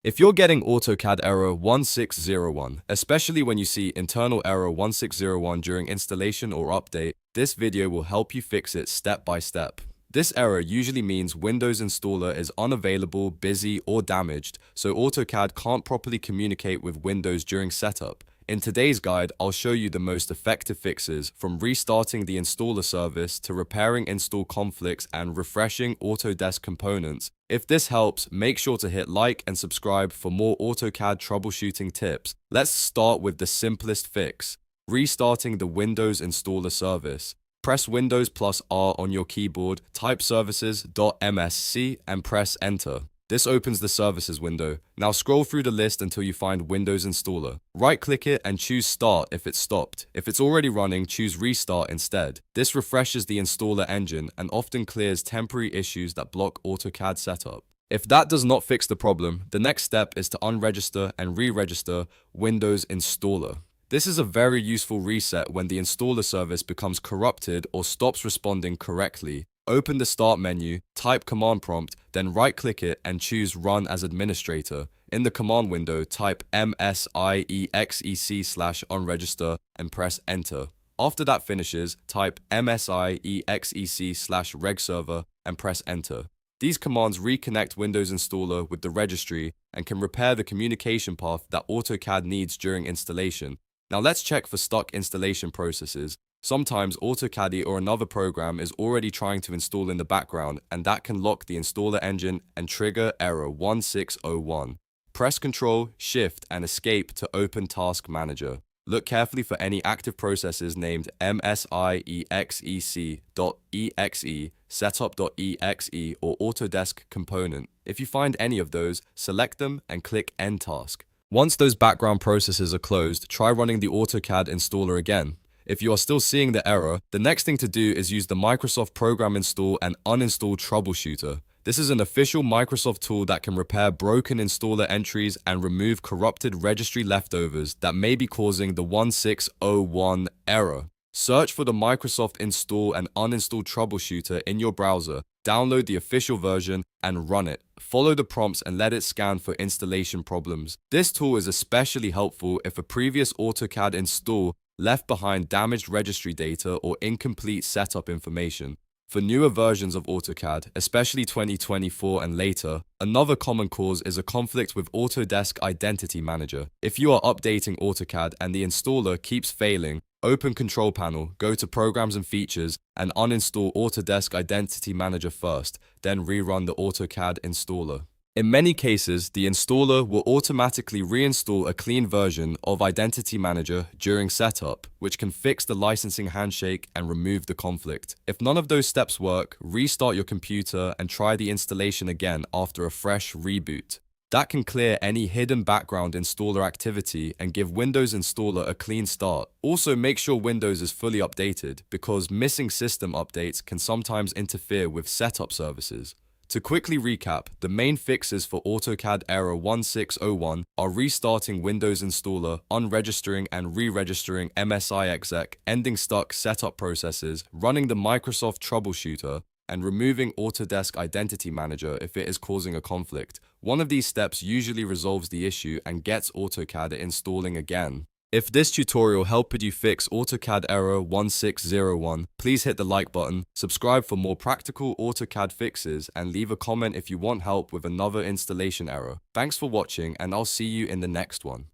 If you're getting AutoCAD error 1601, especially when you see internal error 1601 during installation or update, this video will help you fix it step by step. This error usually means Windows Installer is unavailable, busy, or damaged, so AutoCAD can't properly communicate with Windows during setup. In today's guide, I'll show you the most effective fixes, from restarting the installer service to repairing install conflicts and refreshing Autodesk components. If this helps, make sure to hit like and subscribe for more AutoCAD troubleshooting tips. Let's start with the simplest fix: restarting the Windows installer service. Press Windows plus R on your keyboard, type services.msc and press enter. This opens the services window. Now scroll through the list until you find Windows Installer. Right-click it and choose Start if it's stopped. If it's already running, choose Restart instead. This refreshes the installer engine and often clears temporary issues that block AutoCAD setup. If that does not fix the problem, the next step is to unregister and re-register Windows Installer. This is a very useful reset when the installer service becomes corrupted or stops responding correctly. Open the Start menu, type Command Prompt, then right-click it and choose Run as Administrator. In the command window, type msiexec/unregister and press Enter. After that finishes, type msiexec/regserver and press Enter. These commands reconnect Windows Installer with the registry and can repair the communication path that AutoCAD needs during installation. Now let's check for stuck installation processes. Sometimes AutoCAD or another program is already trying to install in the background, and that can lock the installer engine and trigger error 1601. Press Ctrl, Shift, and Escape to open Task Manager. Look carefully for any active processes named msiexec.exe, setup.exe, or Autodesk component. If you find any of those, select them and click End Task. Once those background processes are closed, try running the AutoCAD installer again. If you are still seeing the error, the next thing to do is use the Microsoft Program Install and Uninstall Troubleshooter. This is an official Microsoft tool that can repair broken installer entries and remove corrupted registry leftovers that may be causing the 1601 error. Search for the Microsoft Install and Uninstall Troubleshooter in your browser, download the official version, and run it. Follow the prompts and let it scan for installation problems. This tool is especially helpful if a previous AutoCAD install left behind damaged registry data or incomplete setup information. For newer versions of AutoCAD, especially 2024 and later, another common cause is a conflict with Autodesk Identity Manager. If you are updating AutoCAD and the installer keeps failing, open Control Panel, go to Programs and Features, and uninstall Autodesk Identity Manager first, then rerun the AutoCAD installer. In many cases, the installer will automatically reinstall a clean version of Identity Manager during setup, which can fix the licensing handshake and remove the conflict. If none of those steps work, restart your computer and try the installation again after a fresh reboot. That can clear any hidden background installer activity and give Windows Installer a clean start. Also, make sure Windows is fully updated, because missing system updates can sometimes interfere with setup services. To quickly recap, the main fixes for AutoCAD error 1601 are restarting Windows Installer, unregistering and re-registering msiexec, ending stuck setup processes, running the Microsoft Troubleshooter, and removing Autodesk Identity Manager if it is causing a conflict. One of these steps usually resolves the issue and gets AutoCAD installing again. If this tutorial helped you fix AutoCAD error 1601, please hit the like button, subscribe for more practical AutoCAD fixes, and leave a comment if you want help with another installation error. Thanks for watching, and I'll see you in the next one.